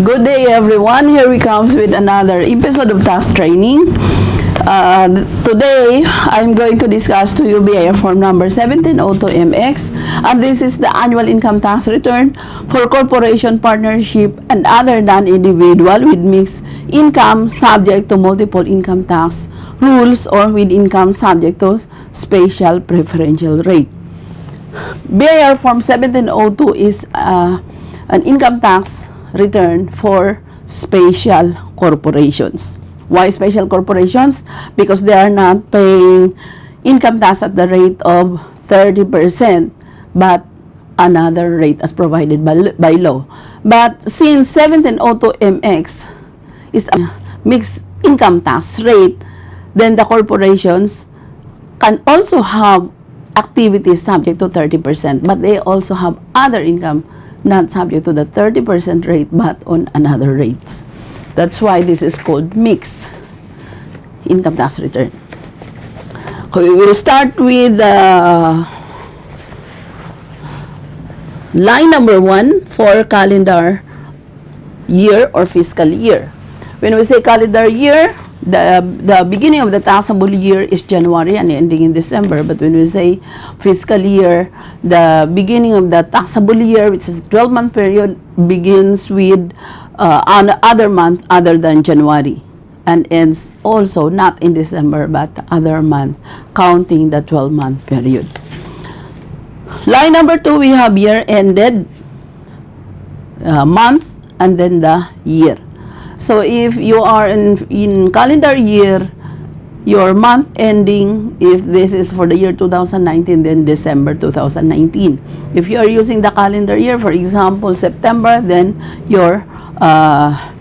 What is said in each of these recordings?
Good day everyone, here we comes with another episode of tax training. Today, I'm going to discuss to you BIR Form number 1702MX, and this is the annual income tax return for corporation, partnership, and other non-individual with mixed income subject to multiple income tax rules or with income subject to special preferential rate. BIR Form 1702 is an income tax return for special corporations. Why special corporations? Because they are not paying income tax at the rate of 30%, but another rate as provided by law. But since 1702MX is a mixed income tax rate, then the corporations can also have activities subject to 30%, but they also have other income not subject to the 30% rate but on another rate. That's why this is called mixed income tax return. Okay, we will start with line number 1 for calendar year or fiscal year. When we say calendar year, the beginning of the taxable year is January and ending in December. But when we say fiscal year, the beginning of the taxable year, which is a 12-month period, begins with other month other than January and ends also not in December but other month, counting the 12-month period. Line number 2, we have year ended, month, and then the year. So if you are in calendar year, your month ending, if this is for the year 2019, then December 2019. If you are using the calendar year, for example, September, then your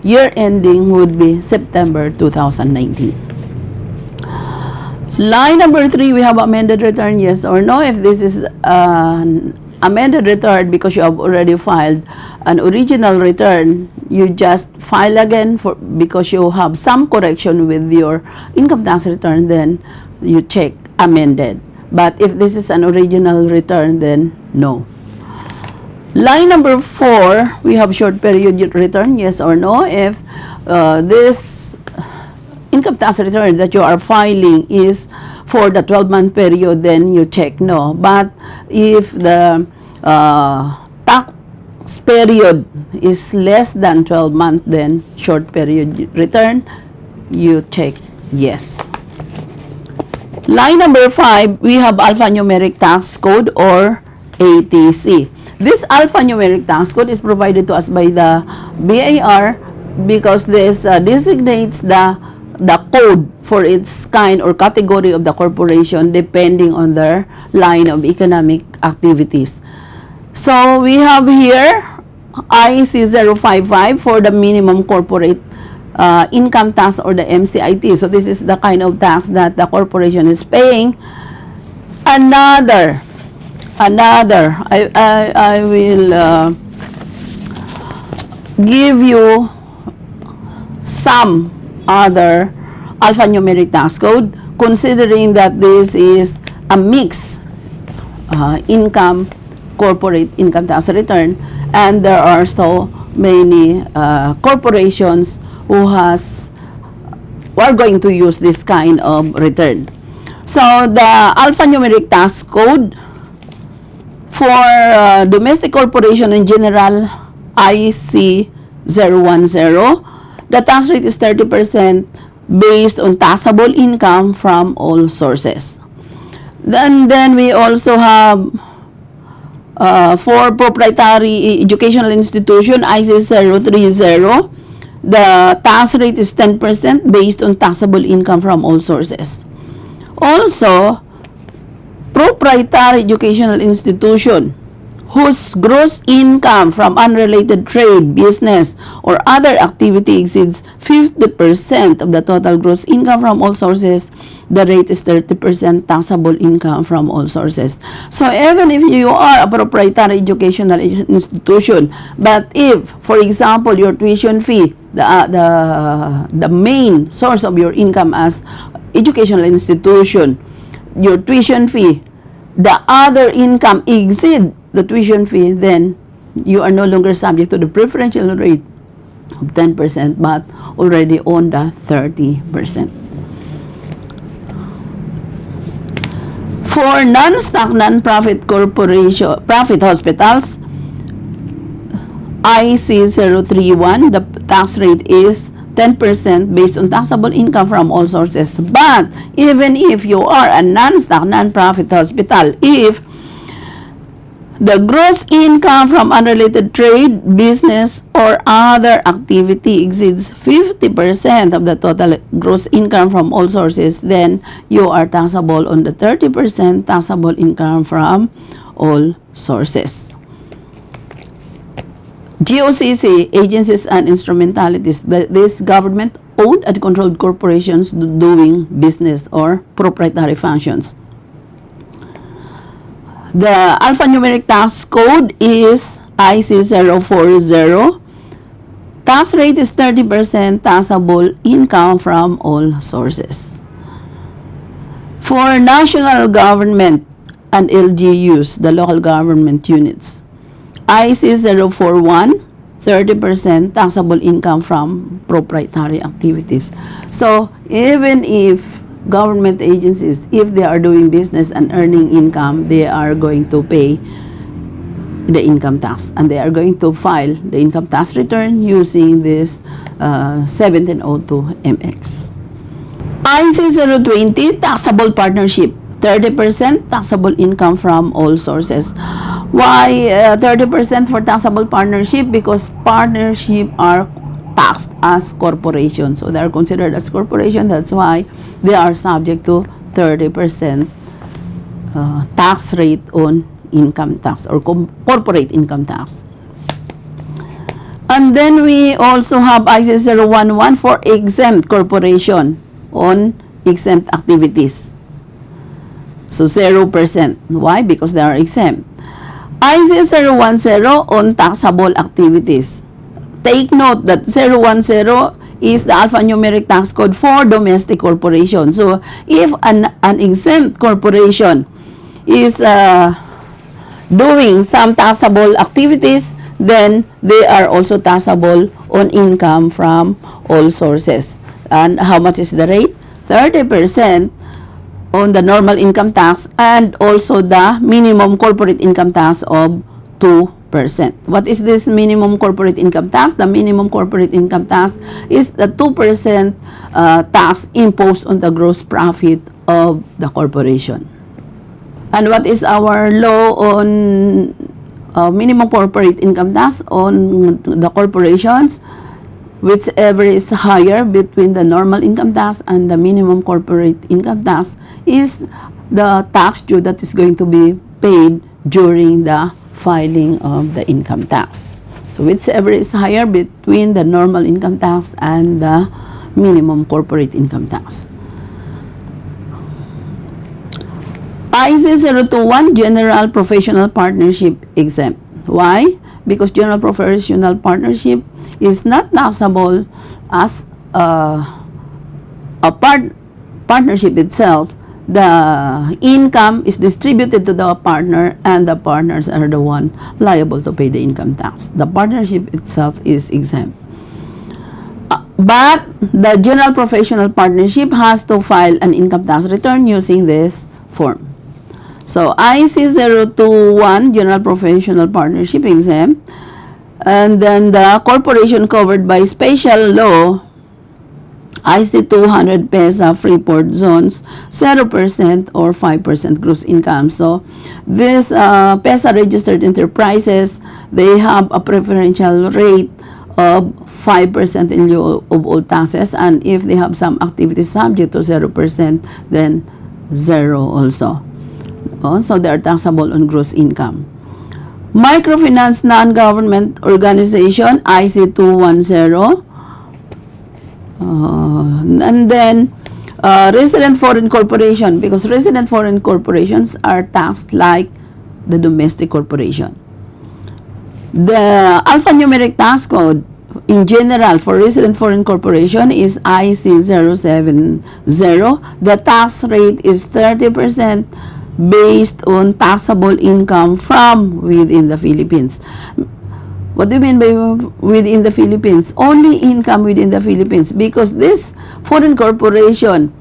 year ending would be September 2019. Line number 3, we have amended return, yes or no. If this is an amended return because you have already filed an original return, you just file again because you have some correction with your income tax return, then you check amended. But if this is an original return, then no. Line number 4, we have short period return, yes or no. If this income tax return that you are filing is for the 12-month period, then you check no. But if the tax period is less than 12 months, then short period return, you check yes. Line number 5, we have alphanumeric tax code or ATC. This alphanumeric tax code is provided to us by the BIR because this designates the code for its kind or category of the corporation depending on their line of economic activities. So we have here IC 055 for the minimum corporate income tax or the MCIT. So this is the kind of tax that the corporation is paying. Another, I will give you some other alphanumeric tax code, considering that this is a mixed income corporate income tax return, and there are so many corporations who are going to use this kind of return. So the alphanumeric tax code for domestic corporation in general, IC 010, the tax rate is 30% based on taxable income from all sources. Then we also have for proprietary educational institution, IC 030, the tax rate is 10% based on taxable income from all sources. Also, proprietary educational institution whose gross income from unrelated trade, business, or other activity exceeds 50% of the total gross income from all sources, the rate is 30% taxable income from all sources. So even if you are a proprietary educational institution, but if, for example, your tuition fee, the main source of your income as educational institution, your tuition fee, the other income exceed the tuition fee, then you are no longer subject to the preferential rate of 10% but already on the 30%. For non-stock, non-profit corporation, profit hospitals, IC031, the tax rate is 10% based on taxable income from all sources. But even if you are a non-stock, non-profit hospital, if the gross income from unrelated trade, business, or other activity exceeds 50% of the total gross income from all sources, then you are taxable on the 30% taxable income from all sources. GOCC, agencies and instrumentalities, these government-owned and controlled corporations doing business or proprietary functions. The alphanumeric tax code is IC040. Tax rate is 30% taxable income from all sources. For national government and LGUs, the local government units, IC041, 30% taxable income from proprietary activities. So even if government agencies, if they are doing business and earning income, they are going to pay the income tax, and they are going to file the income tax return using this 1702MX. IC020, taxable partnership, 30% taxable income from all sources. Why 30% for taxable partnership? Because partnership are taxed as corporation. So they are considered as corporation. That's why they are subject to 30% tax rate on income tax or corporate income tax. And then we also have IC011 for exempt corporation on exempt activities. So 0%. Why? Because they are exempt. IC010 on taxable activities. Take note that 010 is the alphanumeric tax code for domestic corporation. So if an exempt corporation is doing some taxable activities, then they are also taxable on income from all sources. And how much is the rate? 30% on the normal income tax and also the minimum corporate income tax of 2%. What is this minimum corporate income tax? The minimum corporate income tax is the 2% tax imposed on the gross profit of the corporation. And what is our law on minimum corporate income tax on the corporations? Whichever is higher between the normal income tax and the minimum corporate income tax is the tax due that is going to be paid during the filing of the income tax. So whichever is higher between the normal income tax and the minimum corporate income tax. IC021, General Professional Partnership exempt. Why? Because General Professional Partnership is not taxable as a partnership itself. The income is distributed to the partner and the partners are the one liable to pay the income tax. The partnership itself is exempt. But the General Professional Partnership has to file an income tax return using this form. So IC021, General Professional Partnership exempt. And then the corporation covered by special law, IC200 PESA Freeport zones, 0% or 5% gross income. So these PESA registered enterprises, they have a preferential rate of 5% in lieu of all taxes. And if they have some activities subject to 0%, then 0 also. So they are taxable on gross income. Microfinance non-government organization, IC210. And then resident foreign corporation, because resident foreign corporations are taxed like the domestic corporation. The alphanumeric tax code in general for resident foreign corporation is IC070. The tax rate is 30% based on taxable income from within the Philippines. What do you mean by within the Philippines? Only income within the Philippines, because this foreign corporation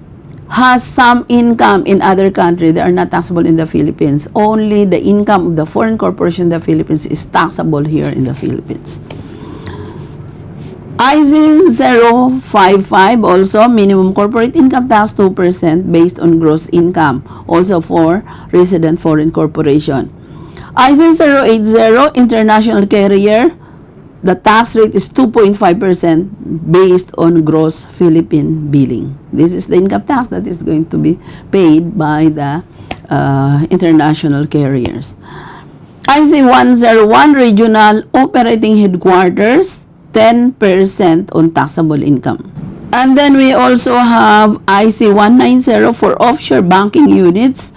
has some income in other countries that are not taxable in the Philippines. Only the income of the foreign corporation in the Philippines is taxable here in the Philippines. IC 055 also, minimum corporate income tax 2% based on gross income, also for resident foreign corporation. IC 080, international carrier, the tax rate is 2.5% based on gross Philippine billing. This is the income tax that is going to be paid by the international carriers. IC 101, regional operating headquarters, 10% on taxable income. And then we also have IC 190 for offshore banking units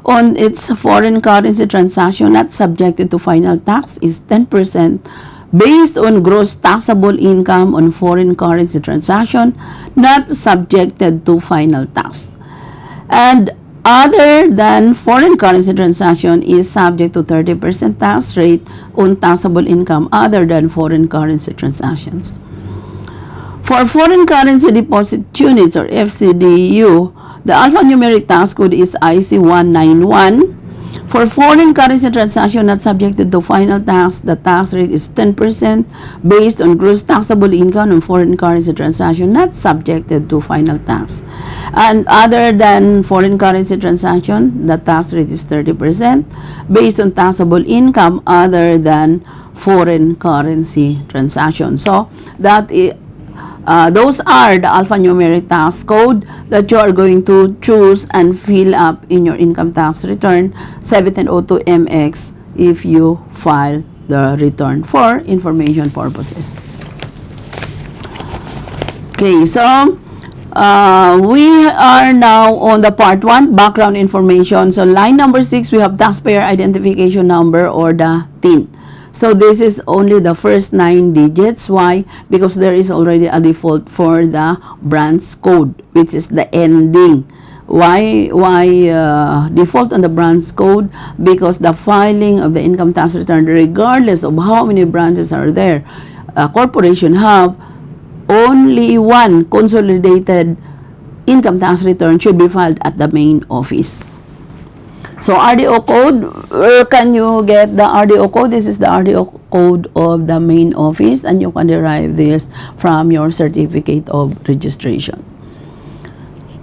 on its foreign currency transaction not subjected to final tax is 10% based on gross taxable income on foreign currency transaction not subjected to final tax. And other than foreign currency transaction is subject to 30% tax rate on taxable income other than foreign currency transactions. For foreign currency deposit units or FCDU, the alphanumeric tax code is IC 191. For foreign currency transaction not subjected to final tax, the tax rate is 10% based on gross taxable income on foreign currency transaction not subjected to final tax. And other than foreign currency transaction, the tax rate is 30% based on taxable income other than foreign currency transaction. So that is those are the alphanumeric tax code that you are going to choose and fill up in your income tax return 1702MX if you file the return for information purposes. Okay, so we are now on the part 1, background information. So line number 6, we have taxpayer identification number or the TIN. So this is only the first 9 digits. Why? Because there is already a default for the branch code, which is the ending. Why default on the branch code? Because the filing of the income tax return, regardless of how many branches are there, a corporation have only one consolidated income tax return should be filed at the main office. So RDO code, where can you get the RDO code? This is the RDO code of the main office, and you can derive this from your certificate of registration.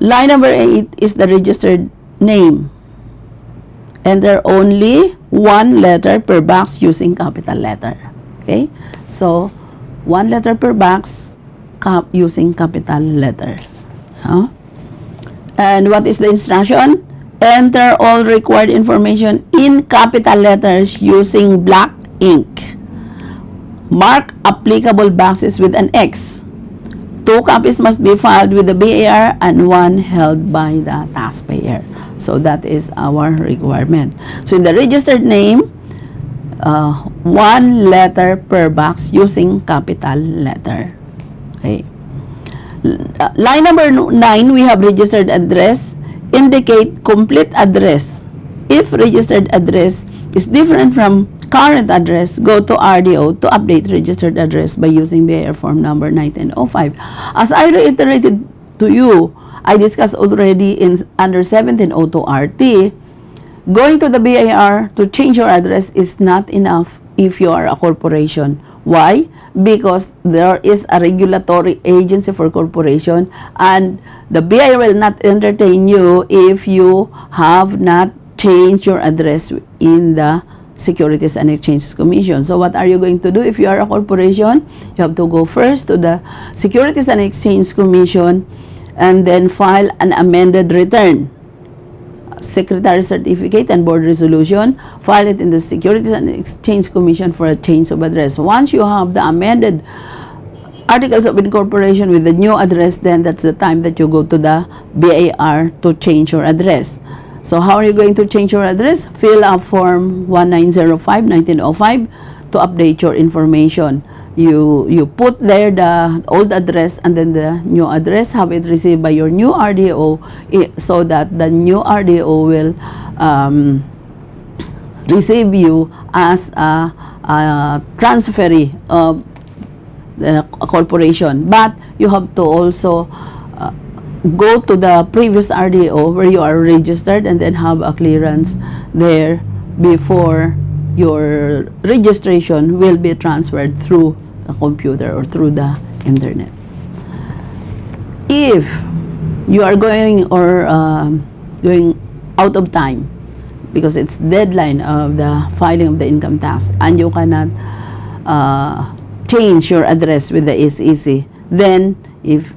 Line number 8 is the registered name. Enter only one letter per box using capital letter. Okay? So, one letter per box using capital letter. Huh? And what is the instruction? Enter all required information in capital letters using black ink. Mark applicable boxes with an X. 2 copies must be filed with the BIR and 1 held by the taxpayer. So that is our requirement. So in the registered name, 1 letter per box using capital letter. Okay. Line number 9, we have registered address. Indicate complete address. If registered address is different from current address, go to RDO to update registered address by using BIR Form number 1905. As I reiterated to you, I discussed already in under 1702 RT, going to the BIR to change your address is not enough if you are a corporation. Why? Because there is a regulatory agency for corporation, and the BIR will not entertain you if you have not changed your address in the Securities and Exchange Commission. So what are you going to do if you are a corporation? You have to go first to the Securities and Exchange Commission and then file an amended return. Secretary certificate and board resolution, file it in the Securities and Exchange Commission for a change of address. Once you have the amended articles of incorporation with the new address, then that's the time that you go to the BIR to change your address. So how are you going to change your address? Fill out Form 1905/1905 to update your information. You put there the old address and then the new address, have it received by your new RDO so that the new RDO will receive you as a transferee of the corporation. But you have to also go to the previous RDO where you are registered and then have a clearance there before your registration will be transferred through the computer or through the internet. If you are going out of time because it's deadline of the filing of the income tax and you cannot change your address with the SEC, then if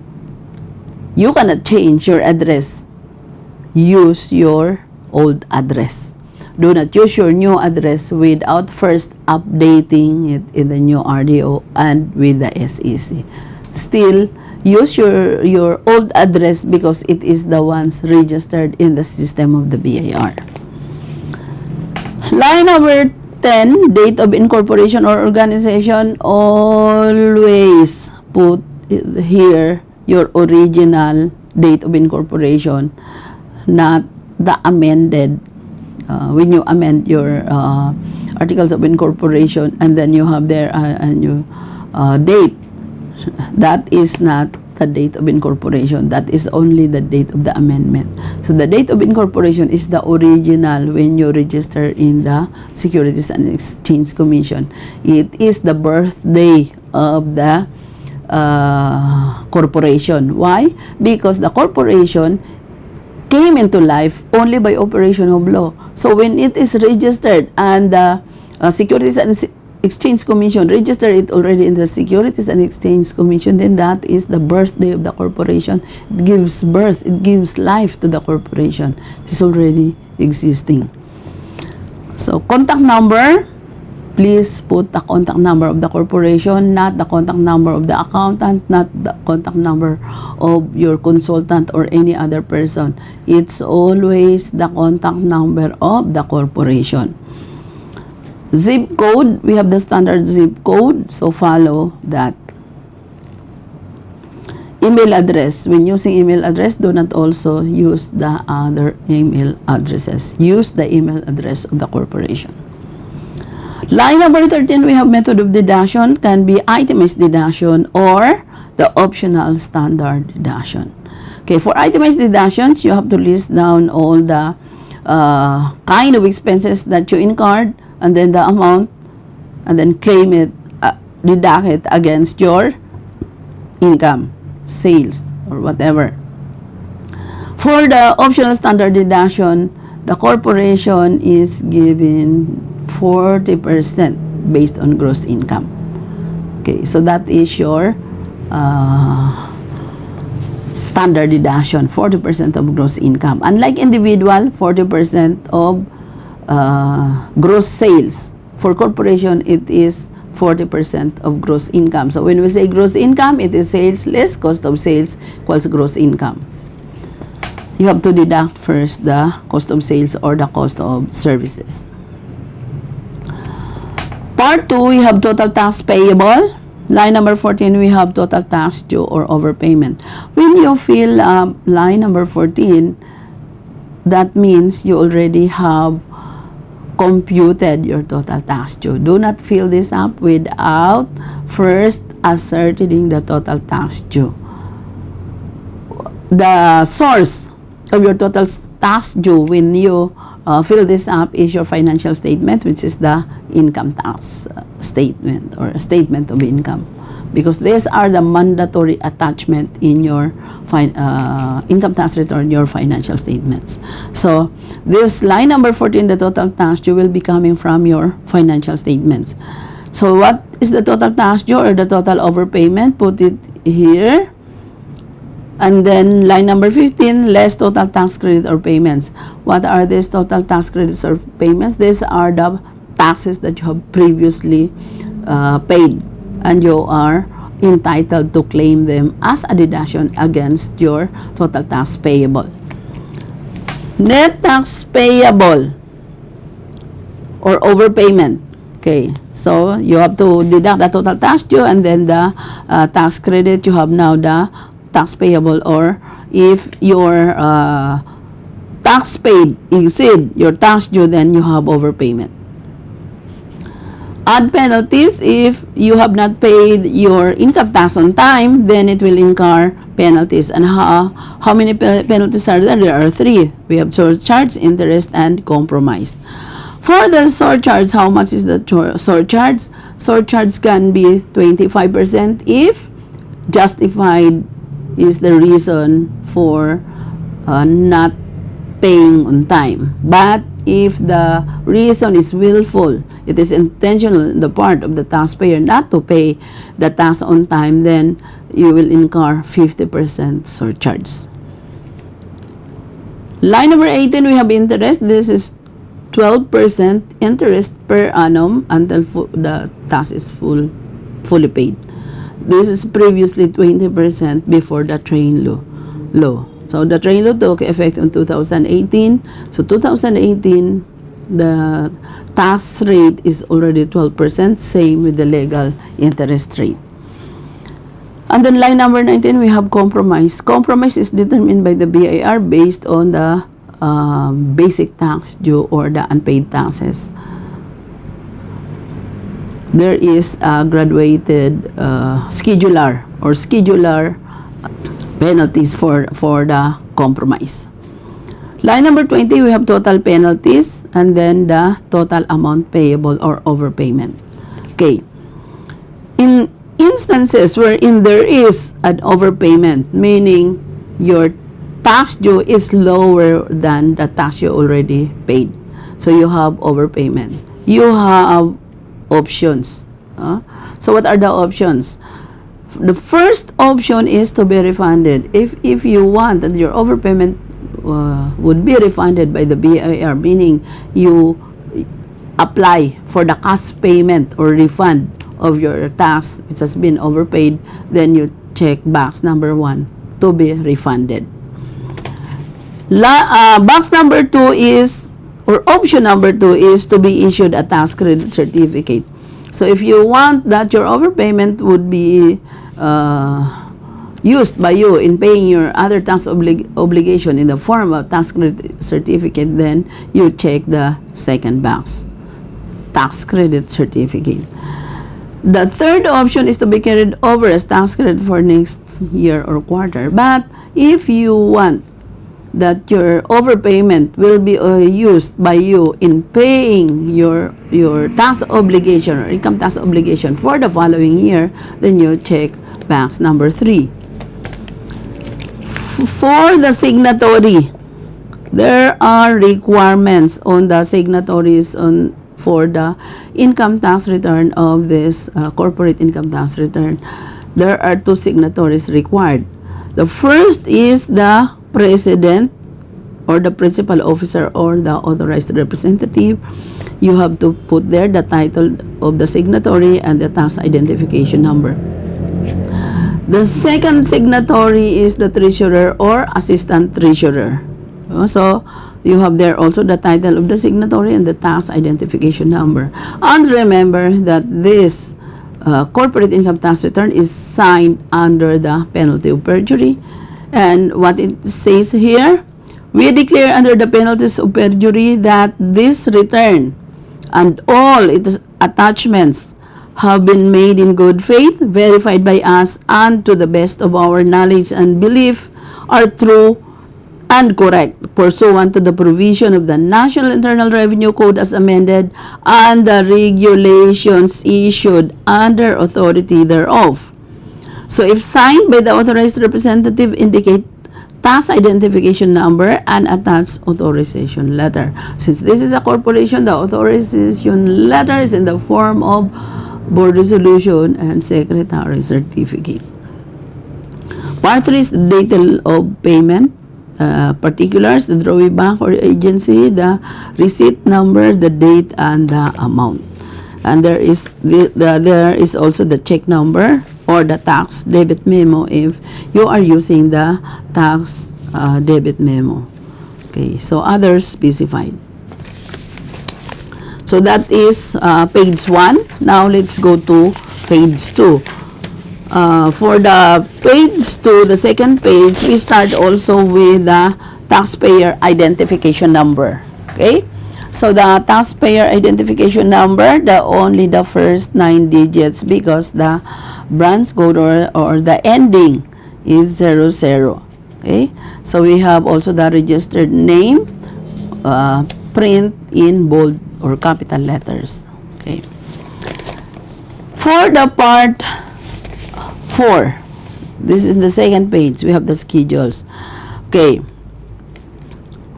you cannot change your address, use your old address. Do not use your new address without first updating it in the new RDO and with the SEC. Still, use your old address because it is the ones registered in the system of the BIR. Line number 10, date of incorporation or organization, always put here your original date of incorporation, not the amended. When you amend your articles of incorporation and then you have there a new date, that is not the date of incorporation. That is only the date of the amendment. So the date of incorporation is the original when you register in the Securities and Exchange Commission. It is the birthday of the corporation. Why? Because the corporation came into life only by operation of law. So when it is registered and the Securities and Exchange Commission registered it already in the Securities and Exchange Commission, then that is the birthday of the corporation. It gives birth, it gives life to the corporation. It is already existing. So contact number, please put the contact number of the corporation, not the contact number of the accountant, not the contact number of your consultant or any other person. It's always the contact number of the corporation. Zip code, we have the standard zip code, so follow that. Email address, when using email address, do not also use the other email addresses. Use the email address of the corporation. Line number 13, we have method of deduction, can be itemized deduction or the optional standard deduction. Okay, for itemized deductions, you have to list down all the kind of expenses that you incurred and then the amount, and then claim it, deduct it against your income, sales, or whatever. For the optional standard deduction, the corporation is given 40% based on gross income. Okay, so that is your standard deduction, 40% of gross income. Unlike individual, 40% of gross sales. For corporation, it is 40% of gross income. So when we say gross income, it is sales less cost of sales equals gross income. You have to deduct first the cost of sales or the cost of services. Part 2, we have total tax payable. Line number 14, we have total tax due or overpayment. When you fill line number 14, that means you already have computed your total tax due. Do not fill this up without first ascertaining the total tax due. The source of your total tax due when you fill this up is your financial statement, which is the income tax statement or statement of income, because these are the mandatory attachment in your income tax return, your financial statements. So this line number 14, the total tax due, will be coming from your financial statements. So what is the total tax due or the total overpayment? Put it here. And then line number 15, less total tax credit or payments. What are these total tax credits or payments? These are the taxes that you have previously paid, and you are entitled to claim them as a deduction against your total tax payable. Net tax payable or overpayment. Okay, so you have to deduct the total tax due and then the tax credit. You have now the tax payable, or if your tax paid exceed your tax due, then you have overpayment. Add penalties if you have not paid your income tax on time, then it will incur penalties. And how many penalties are there? There are 3. We have surcharge, interest, and compromise. For the surcharge, how much is the surcharge? Surcharge can be 25% if justified is the reason for not paying on time. But if the reason is willful, it is intentional on the part of the taxpayer not to pay the tax on time, then you will incur 50% surcharge. Line number 18, we have interest. This is 12% interest per annum until the tax is fully paid. This is previously 20% before the train law. So the train law took effect in 2018. So 2018, the tax rate is already 12%, same with the legal interest rate. And then line number 19, we have compromise. Compromise is determined by the BIR based on the basic tax due or the unpaid taxes. There is a graduated schedular penalties for the compromise. Line number 20, we have total penalties and then the total amount payable or overpayment. Okay. In instances wherein there is an overpayment, meaning your tax due is lower than the tax you already paid, so you have overpayment, you have options. So what are the options? The first option is to be refunded. If you want that your overpayment would be refunded by the BIR, meaning you apply for the cash payment or refund of your tax which has been overpaid, then you check box number 1 to be refunded. Box number 2 is, or option number 2 is to be issued a tax credit certificate. So if you want that your overpayment would be used by you in paying your other tax obligation in the form of tax credit certificate, then you check the second box, tax credit certificate. The third option is to be carried over as tax credit for next year or quarter. But if you want that your overpayment will be used by you in paying your tax obligation or income tax obligation for the following year, then you check box number 3. For the signatory, there are requirements on the signatories for the income tax return of this corporate income tax return. There are 2 signatories required. The first is the president or the principal officer or the authorized representative. You have to put there the title of the signatory and the tax identification number. The second signatory is the treasurer or assistant treasurer. So you have there also the title of the signatory and the tax identification number. And remember that this corporate income tax return is signed under the penalty of perjury. And what it says here, we declare under the penalties of perjury that this return and all its attachments have been made in good faith, verified by us, and to the best of our knowledge and belief are true and correct, pursuant to the provision of the National Internal Revenue Code as amended and the regulations issued under authority thereof. So if signed by the authorized representative, indicate tax identification number and attached authorization letter. Since this is a corporation, the authorization letter is in the form of board resolution and secretary certificate. Part 3 is the detail of payment. Particulars, the drawing bank or agency, the receipt number, the date, and the amount. And there is there is also the check number or the tax debit memo if you are using the tax debit memo. Okay, so others specified. So that is page 1. Now let's go to page 2. For the page 2, the second page, we start also with the taxpayer identification number. Okay? So the taxpayer identification number, only the first 9 digits because the branch code or the ending is 00. Okay? So we have also the registered name, print in bold or capital letters. Okay. For the part 4, this is the second page. We have the schedules. Okay.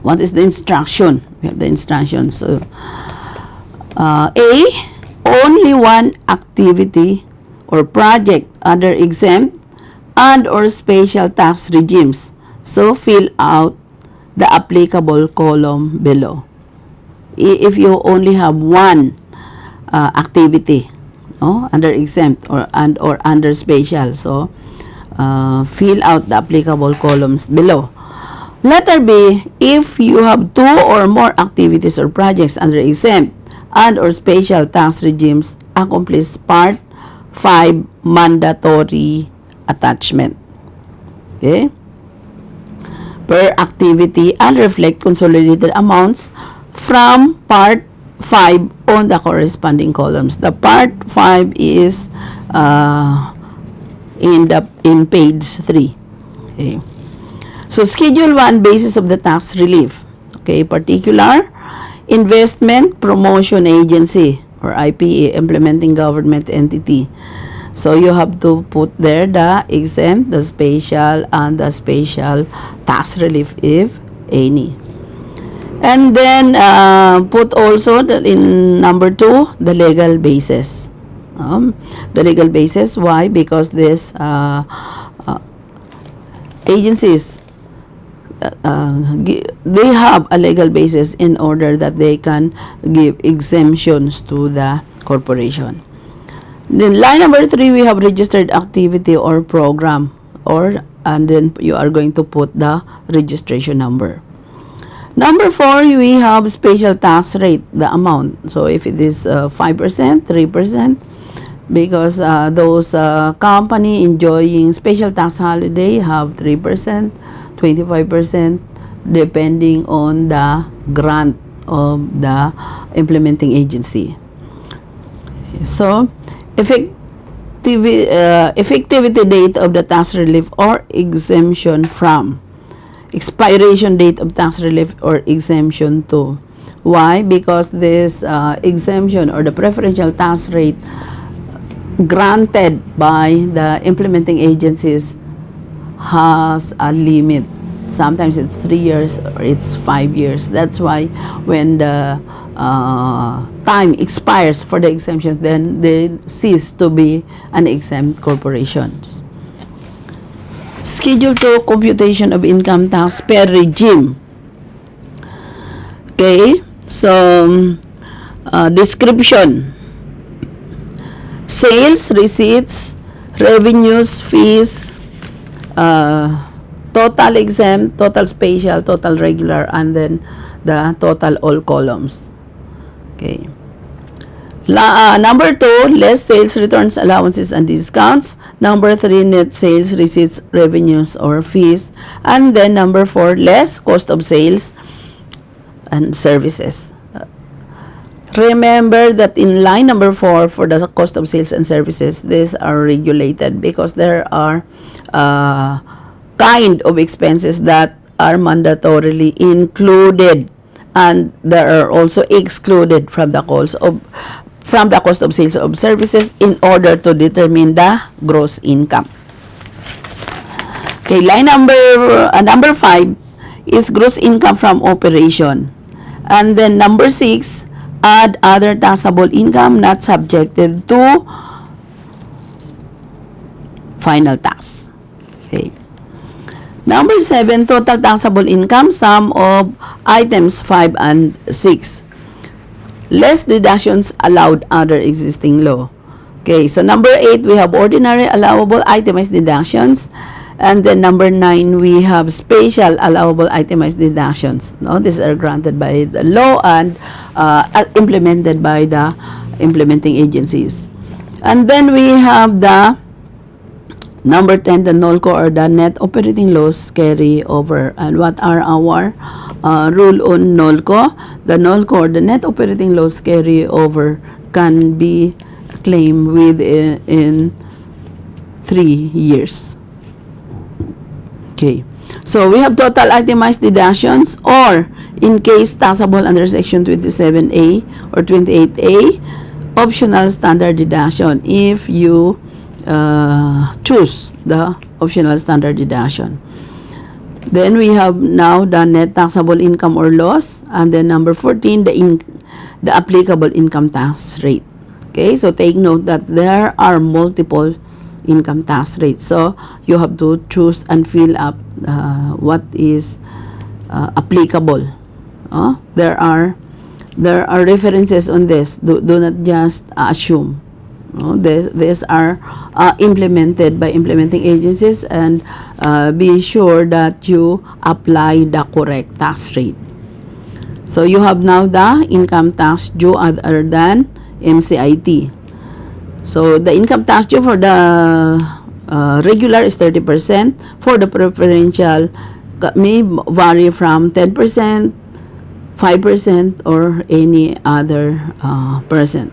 What is the instruction? We have the instructions. So, A, only one activity or project under exempt and or special tax regimes. So, fill out the applicable column below. If you only have one activity, no, under exempt or under special, so fill out the applicable columns below. Letter B, if you have 2 or more activities or projects under exempt and or special tax regimes, accomplish part 5 mandatory attachment. Okay? Per activity and reflect consolidated amounts from part 5 on the corresponding columns. The part 5 is in page 3. Okay. So, Schedule 1, basis of the tax relief. Okay, particular, investment promotion agency or IPA, implementing government entity. So, you have to put there the exempt, the special, and the special tax relief if any. And then, put also in number 2, the legal basis. The legal basis, why? Because this agencies, they have a legal basis in order that they can give exemptions to the corporation. Then line number 3, we have registered activity or program, and then you are going to put the registration number. Number 4, we have special tax rate, the amount. So if it is 5%, 3%, because those company enjoying special tax holiday have 3%, 25%, depending on the grant of the implementing agency. So, effectivity date of the tax relief or exemption from. Expiration date of tax relief or exemption to. Why? Because this exemption or the preferential tax rate granted by the implementing agencies has a limit. Sometimes it's 3 years or it's 5 years. That's why when the time expires for the exemption, then they cease to be an exempt corporation. Schedule 2, computation of income tax per regime. Okay, so description. Sales, receipts, revenues, fees, total exempt, total special, total regular, and then the total all columns. Okay. Number 2, less sales, returns, allowances, and discounts. Number 3, net sales, receipts, revenues, or fees. And then number 4, less cost of sales and services. Remember that in line number 4, for the cost of sales and services, these are regulated because there are kind of expenses that are mandatorily included, and there are also excluded from the cost of sales of services in order to determine the gross income. Okay, line number 5 is gross income from operation, and then number 6, add other taxable income not subjected to final tax. Okay. Number 7, total taxable income, sum of items 5 and 6. Less deductions allowed under existing law. Okay, so number 8, we have ordinary, allowable, itemized deductions. And then number 9, we have special, allowable, itemized deductions. No, these are granted by the law and implemented by the implementing agencies. And then we have the Number 10, the NOLCO or the net operating loss carry over. And what are our rule on NOLCO? The NOLCO or the net operating loss carry over can be claimed within 3 years. Okay. So we have total itemized deductions, or in case taxable under Section 27A or 28A, optional standard deduction if you choose the optional standard deduction. Then we have now the net taxable income or loss, and then number 14, the applicable income tax rate. Okay, so take note that there are multiple income tax rates, so you have to choose and fill up what is applicable. There are references on this. Do not just assume. These are implemented by implementing agencies, and be sure that you apply the correct tax rate. So you have now the income tax due other than MCIT. So the income tax due for the regular is 30%. For the preferential, may vary from 10%, 5%, or any other percent.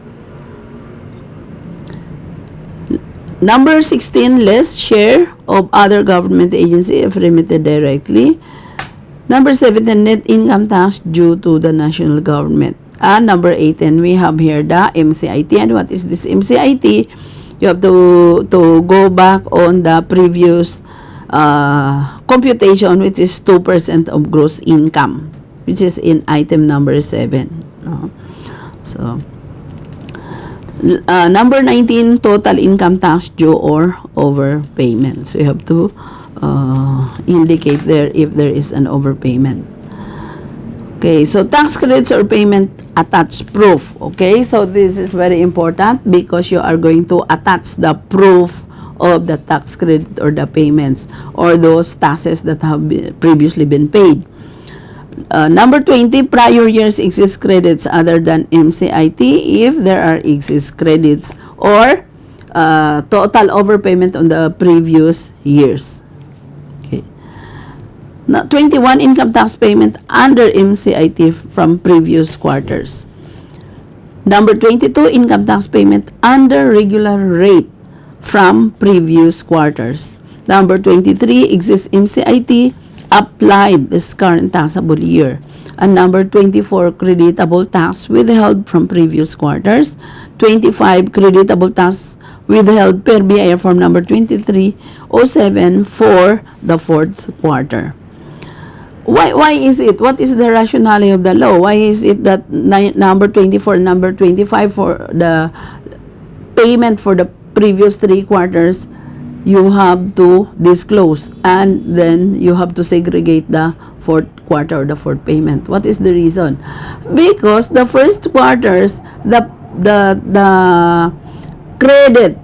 Number 16, less share of other government agency if remitted directly. Number 17, net income tax due to the national government. And number 18, we have here the MCIT. And what is this MCIT? You have to go back on the previous computation, which is 2% of gross income, which is in item number 7. So, number 19, total income tax due or overpayment. So you have to indicate there if there is an overpayment. Okay, so tax credits or payment attach proof. Okay, so this is very important because you are going to attach the proof of the tax credit or the payments or those taxes that have previously been paid. Number 20, prior years excess credits other than MCIT if there are excess credits, or total overpayment on the previous years. Okay. Now, 21, income tax payment under MCIT from previous quarters. Number 22, income tax payment under regular rate from previous quarters. Number 23, exists MCIT applied this current taxable year. And number 24, creditable tax withheld from previous quarters. 25, creditable tax withheld per BIR Form number 2307 for the fourth quarter. Why is it? What is the rationale of the law? Why is it that number 24 and number 25 for the payment for the previous 3 quarters you have to disclose, and then you have to segregate the fourth quarter or the fourth payment? What is the reason? Because the first quarters, the credit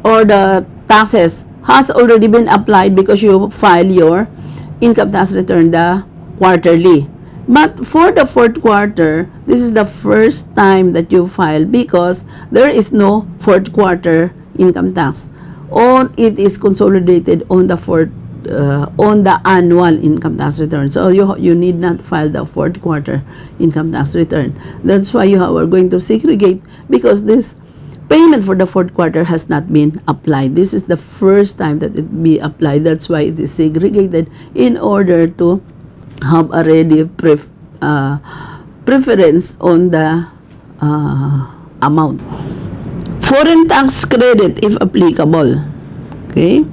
or the taxes has already been applied because you file your income tax return the quarterly. But for the fourth quarter, this is the first time that you file because there is no fourth quarter income tax. It is consolidated on the on the annual income tax return. So you need not file the fourth quarter income tax return. That's why you are going to segregate, because this payment for the fourth quarter has not been applied. This is the first time that it be applied. That's why it is segregated in order to have a ready preference on the amount. Foreign tax credit if applicable. Okay,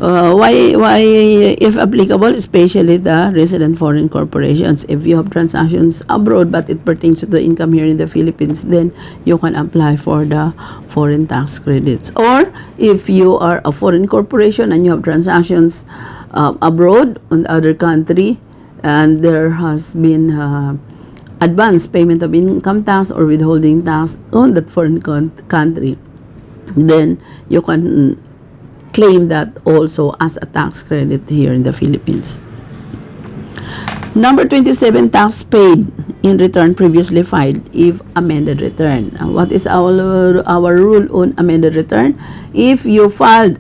why if applicable, especially the resident foreign corporations? If you have transactions abroad but it pertains to the income here in the Philippines, then you can apply for the foreign tax credits. Or if you are a foreign corporation and you have transactions abroad on the other country, and there has been advance payment of income tax or withholding tax on that foreign country, then you can claim that also as a tax credit here in the Philippines. Number 27, tax paid in return previously filed if amended return. What is our rule on amended return? If you filed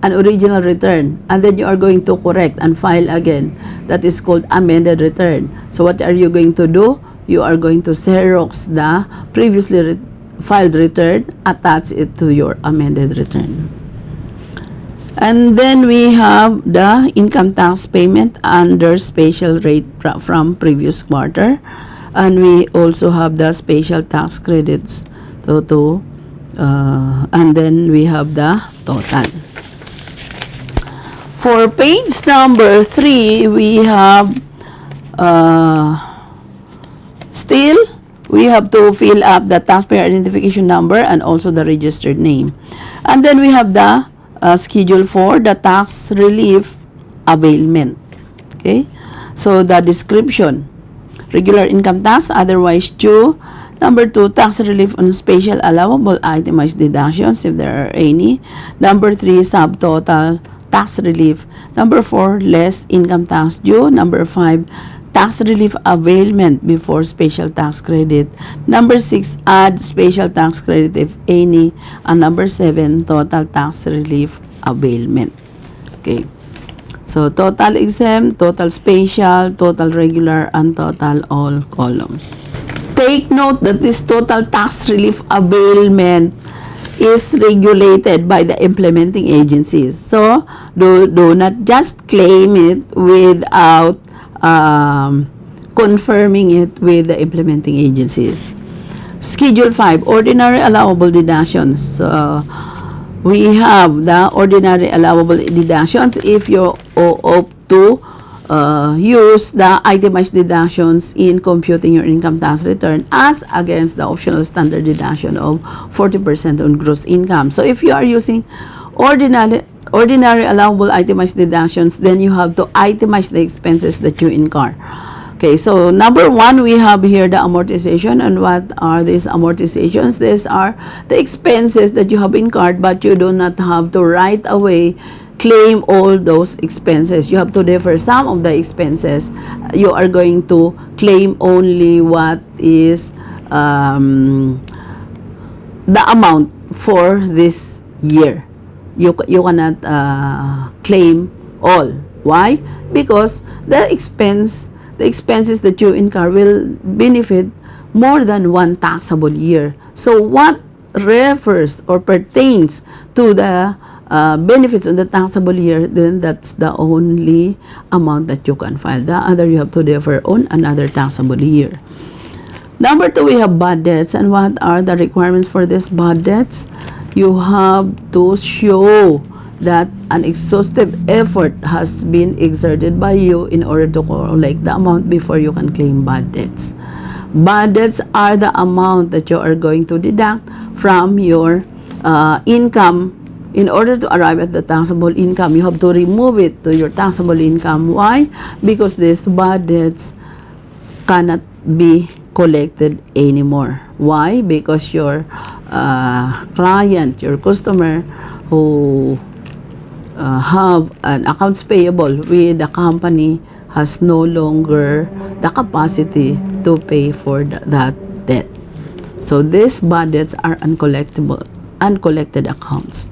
an original return, and then you are going to correct and file again. That is called amended return. So what are you going to do? You are going to Xerox the previously filed return, attach it to your amended return. And then we have the income tax payment under special rate from previous quarter. And we also have the special tax credits and then we have the total. For page number 3, we have still we have to fill up the taxpayer identification number and also the registered name. And then we have the schedule for the tax relief availment. Okay, so the description: regular income tax otherwise due. Number 2, tax relief on special allowable itemized deductions if there are any. Number 3, subtotal tax relief. Number 4, less income tax due. Number 5, tax relief availment before special tax credit. Number 6, add special tax credit if any. And number 7, total tax relief availment. Okay. So, total exempt, total special, total regular, and total all columns. Take note that this total tax relief availment is regulated by the implementing agencies. So, do not just claim it without confirming it with the implementing agencies. Schedule 5, ordinary allowable deductions. So, we have the ordinary allowable deductions if you opt to use the itemized deductions in computing your income tax return as against the optional standard deduction of 40% on gross income. So if you are using ordinary allowable itemized deductions, then you have to itemize the expenses that you incur. Okay, so number 1, we have here the amortization. And what are these amortizations? These are the expenses that you have incurred, but you do not have to right away claim all those expenses. You have to defer some of the expenses. You are going to claim only what is the amount for this year. You cannot claim all. Why? Because the expenses that you incur will benefit more than one taxable year. So what refers or pertains to the benefits on the taxable year, then that's the only amount that you can file. The other you have to defer on another taxable year. Number 2, we have bad debts. And what are the requirements for these bad debts? You have to show that an exhaustive effort has been exerted by you in order to collect the amount before you can claim bad debts. Bad debts are the amount that you are going to deduct from your income. In order to arrive at the taxable income, you have to remove it to your taxable income. Why? Because these bad debts cannot be collected anymore. Why? Because your client, your customer who have an accounts payable with the company has no longer the capacity to pay for that debt. So these bad debts are uncollected accounts.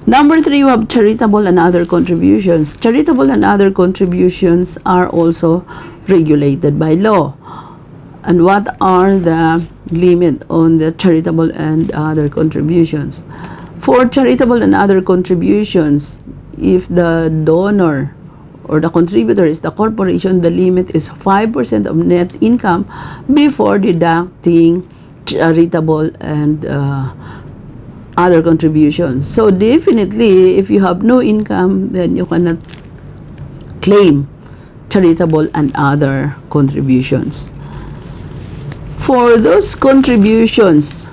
Number 3, you have charitable and other contributions. Charitable and other contributions are also regulated by law. And what are the limit on the charitable and other contributions? For charitable and other contributions, if the donor or the contributor is the corporation, the limit is 5% of net income before deducting charitable and other contributions. So definitely, if you have no income, then you cannot claim charitable and other contributions. For those contributions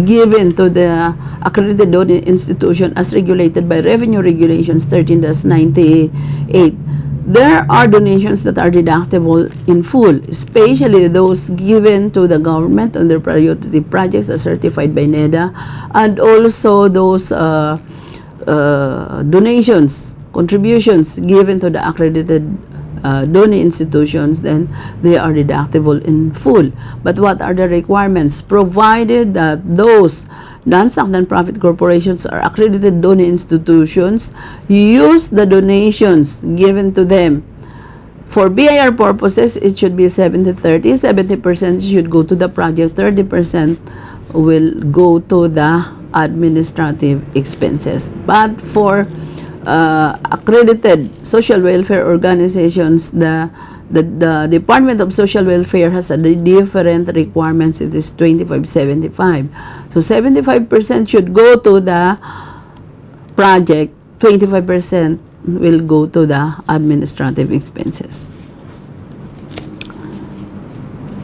given to the accredited donor institution as regulated by Revenue Regulations 13-98, there are donations that are deductible in full, especially those given to the government under priority projects as certified by NEDA, and also those donations, contributions given to the accredited donee institutions, then they are deductible in full. But what are the requirements? Provided that those non-stock non-profit corporations are accredited donee institutions, use the donations given to them. For BIR purposes, it should be 70-30. 70% should go to the project, 30% will go to the administrative expenses. But for accredited social welfare organizations, the Department of Social Welfare has a different requirements. It is 25-75. So 75% should go to the project, 25% will go to the administrative expenses.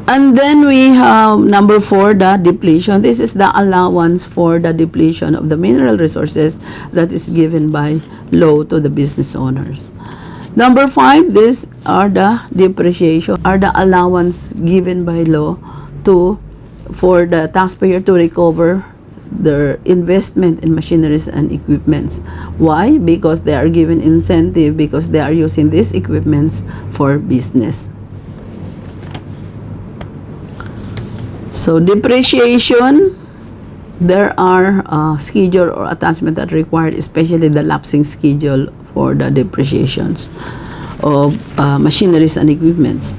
And then we have number 4, the depletion. This is the allowance for the depletion of the mineral resources that is given by law to the business owners. Number 5, these are the depreciation, are the allowance given by law for the taxpayer to recover their investment in machineries and equipments. Why? Because they are given incentive, because they are using these equipments for business. So depreciation, there are schedule or attachment that required, especially the lapsing schedule for the depreciations of machineries and equipments.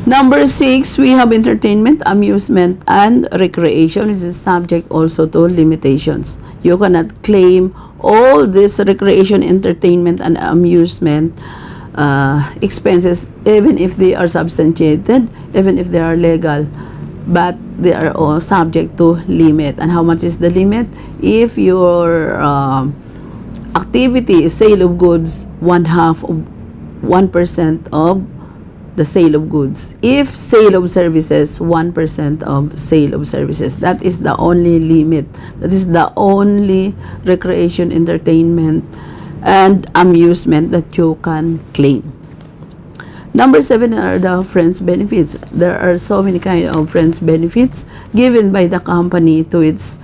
Number 6, we have entertainment, amusement, and recreation. This is subject also to limitations. You cannot claim all this recreation, entertainment, and amusement expenses, even if they are substantiated, even if they are legal, but they are all subject to limit. And how much is the limit? If your activity is sale of goods, 1% of the sale of goods. If sale of services, 1% of sale of services. That is the only limit. That is the only recreation, entertainment, and amusement that you can claim. Number 7 are the friends benefits. There are so many kind of friends benefits given by the company to its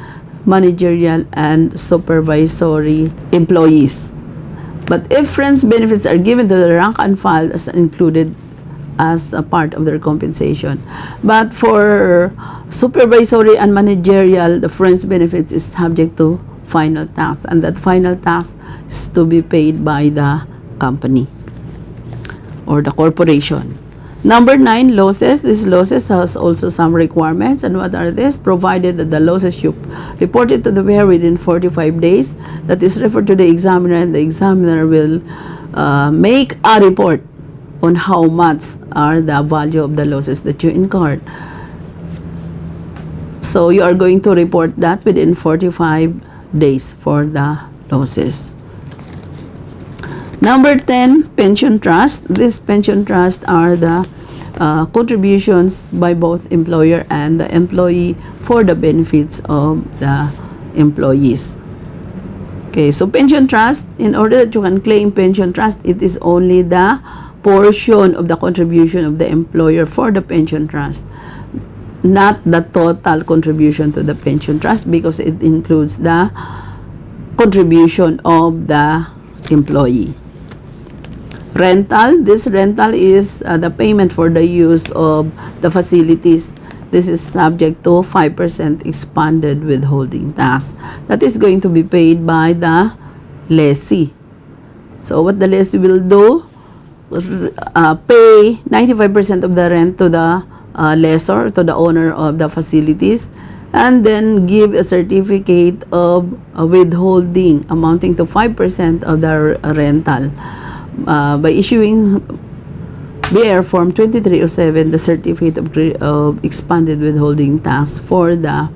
managerial and supervisory employees. But if friends benefits are given to the rank and file as included as a part of their compensation. But for supervisory and managerial, the friends benefits is subject to final tax, and that final tax is to be paid by the company or the corporation. Number 9, losses. This losses has also some requirements. And what are these? Provided that the losses you reported to the BIR within 45 days, that is referred to the examiner, and the examiner will make a report on how much are the value of the losses that you incurred. So you are going to report that within 45 days for the losses. Number 10, pension trust. These pension trusts are the contributions by both employer and the employee for the benefits of the employees. Okay, so pension trust, in order that you can claim pension trust, it is only the portion of the contribution of the employer for the pension trust, not the total contribution to the pension trust, because it includes the contribution of the employee. Rental, this rental is the payment for the use of the facilities. This is subject to 5% expanded withholding tax. That is going to be paid by the lessee. So what the lessee will do, pay 95% of the rent to the lessor, to the owner of the facilities, and then give a certificate of withholding amounting to 5% of the rental by issuing BIR Form 2307, the certificate of expanded withholding tax for the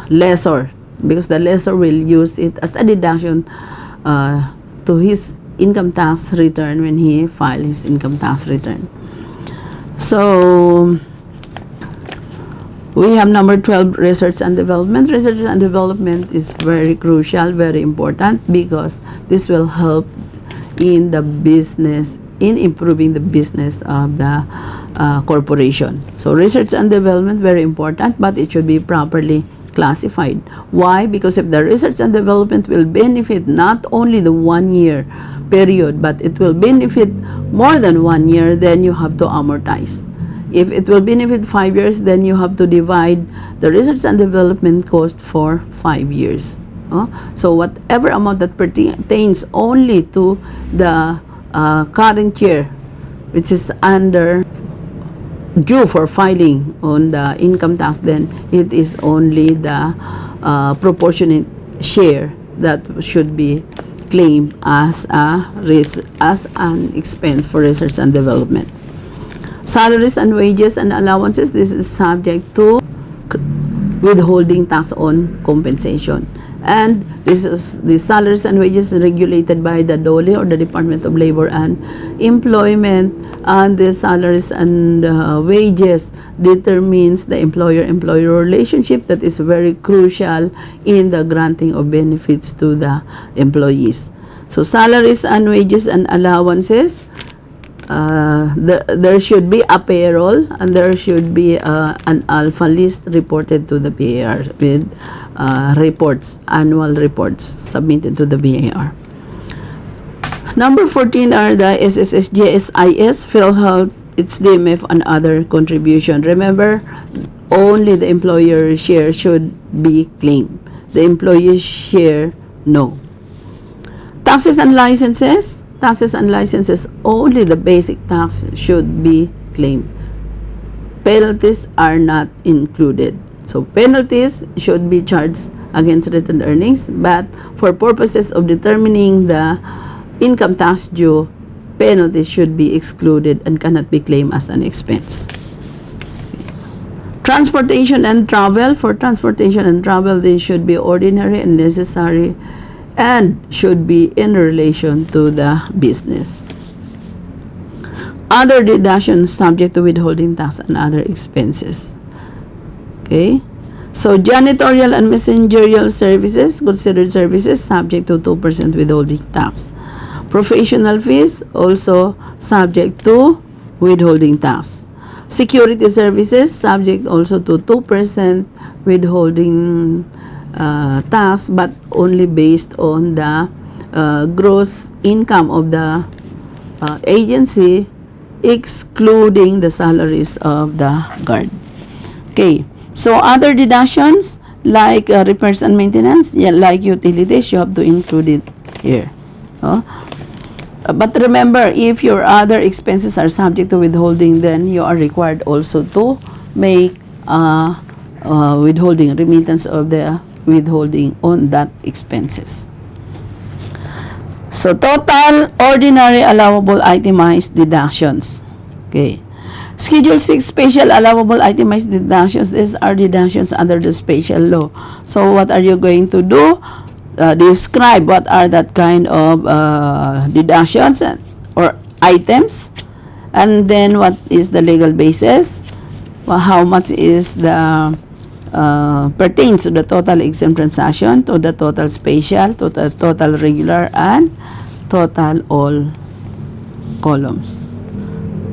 lessor, because the lessor will use it as a deduction to his income tax return when he files his income tax return. So we have number 12, research and development. Research and development is very crucial, very important, because this will help in the business, in improving the business of the corporation. So research and development, very important, but it should be properly classified. Why? Because if the research and development will benefit not only the 1 year period, but it will benefit more than 1 year, then you have to amortize. If it will benefit 5 years, then you have to divide the research and development cost for 5 years. So whatever amount that pertains only to the current year, which is under due for filing on the income tax, then it is only the proportionate share that should be claimed as an expense for research and development. Salaries and wages and allowances, this is subject to withholding tax on compensation. And this is the salaries and wages regulated by the DOLE, or the Department of Labor and Employment, and the salaries and wages determines the employer-employee relationship that is very crucial in the granting of benefits to the employees. So salaries and wages and allowances, there should be a payroll, and there should be an alpha list reported to the BIR with reports, annual reports submitted to the BIR. Number 14 are the SSS, GSIS, PhilHealth, its DMF, and other contribution. Remember, only the employer share should be claimed. The employee share, no. Taxes and licenses. Taxes and licenses, only the basic tax should be claimed. Penalties are not included. So penalties should be charged against retained earnings, but for purposes of determining the income tax due, penalties should be excluded and cannot be claimed as an expense. Transportation and travel. For transportation and travel, they should be ordinary and necessary, and should be in relation to the business. Other deductions subject to withholding tax and other expenses. Okay? So janitorial and messengerial services, considered services, subject to 2% withholding tax. Professional fees, also subject to withholding tax. Security services, subject also to 2% withholding tax, but only based on the gross income of the agency, excluding the salaries of the guard. Okay, so other deductions like repairs and maintenance, like utilities, you have to include it here. But remember, if your other expenses are subject to withholding, then you are required also to make withholding, remittance of the withholding on that expenses. So total, ordinary, allowable, itemized deductions. Okay. Schedule 6, special, allowable, itemized deductions. These are deductions under the special law. So what are you going to do? Describe what are that kind of deductions or items, and then what is the legal basis, how much is the pertains to the total exempt transaction, to the total special, to the total regular, and total all columns.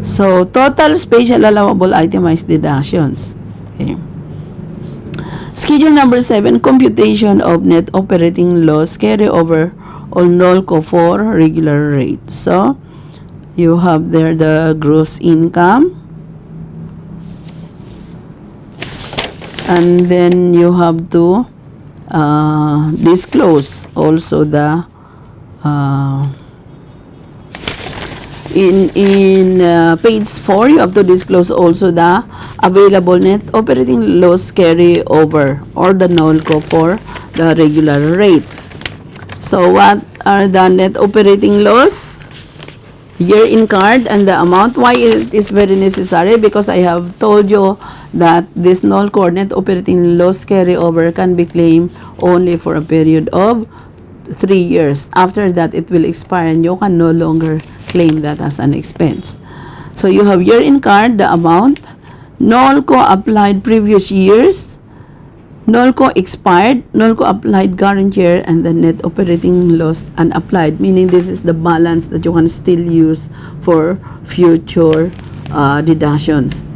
So total, special, allowable, itemized deductions. Okay. Schedule number 7, computation of net operating loss carryover on NOLCO for regular rate. So you have there the gross income, and then you have to disclose also the in page 4, you have to disclose also the available net operating loss carryover, or the NOLCO for the regular rate. So what are the net operating loss? Year incurred and the amount. Why is this very necessary? Because I have told you that this NOLCO, net operating loss carryover, can be claimed only for a period of 3 years. After that, it will expire and you can no longer claim that as an expense. So you have year incurred, the amount, NOLCO applied previous years, NOLCO expired, NOLCO applied current year, and the net operating loss unapplied, meaning this is the balance that you can still use for future deductions.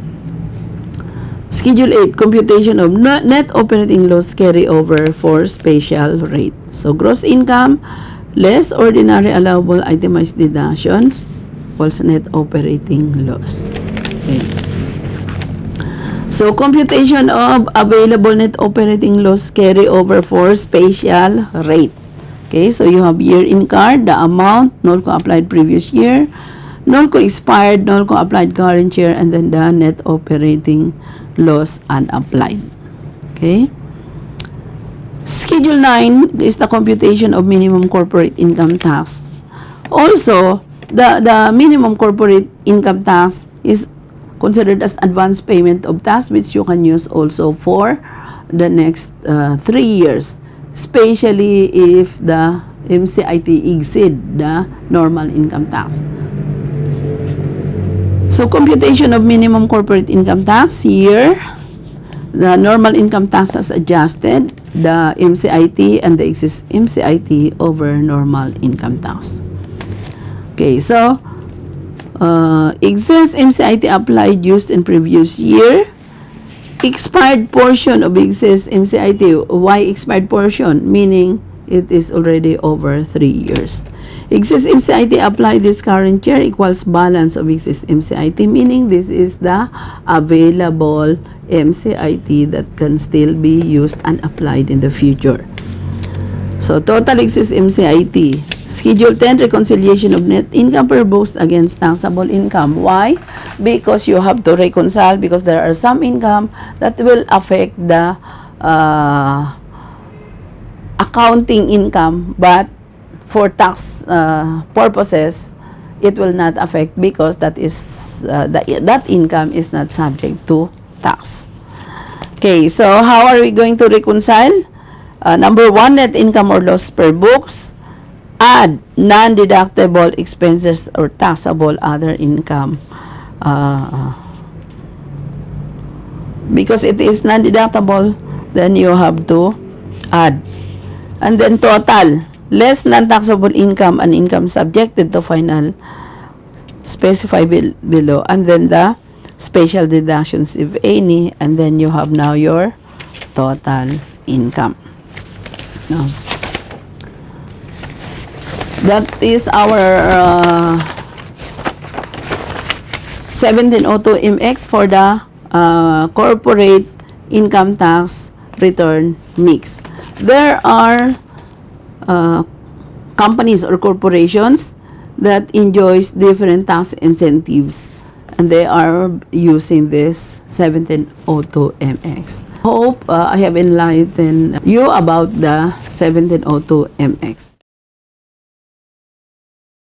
Schedule 8, computation of net operating loss carryover for special rate. So, gross income less ordinary allowable itemized deductions equals net operating loss. Okay. So, computation of available net operating loss carryover for special rate. Okay, so you have year in card, the amount, null kung applied previous year, null kung expired, null kung applied current year, and then the net operating loss unapplied. Okay. Schedule 9 is the computation of minimum corporate income tax. Also, the minimum corporate income tax is considered as advance payment of tax, which you can use also for the next 3 years, especially if the MCIT exceed the normal income tax. So, computation of minimum corporate income tax here, the normal income tax has adjusted the MCIT and the excess MCIT over normal income tax. Okay, so excess MCIT applied used in previous year, expired portion of excess MCIT. Why expired portion? Meaning it is already over 3 years. Excess MCIT applied this current year equals balance of excess MCIT, meaning this is the available MCIT that can still be used and applied in the future. So, total excess MCIT. Schedule 10, reconciliation of net income per books against taxable income. Why? Because you have to reconcile, because there are some income that will affect the accounting income, but for tax purposes, it will not affect because that income is not subject to tax. Okay, so how are we going to reconcile? Number 1, net income or loss per books. Add non-deductible expenses or taxable other income. Because it is non-deductible, then you have to add. And then total, less non-taxable income and income subjected to final specified below, and then the special deductions if any, and then you have now your total income. Now, that is our 1702 MX for the corporate income tax return mix. There are companies or corporations that enjoys different tax incentives, and they are using this 1702 MX. Hope I have enlightened you about the 1702 MX.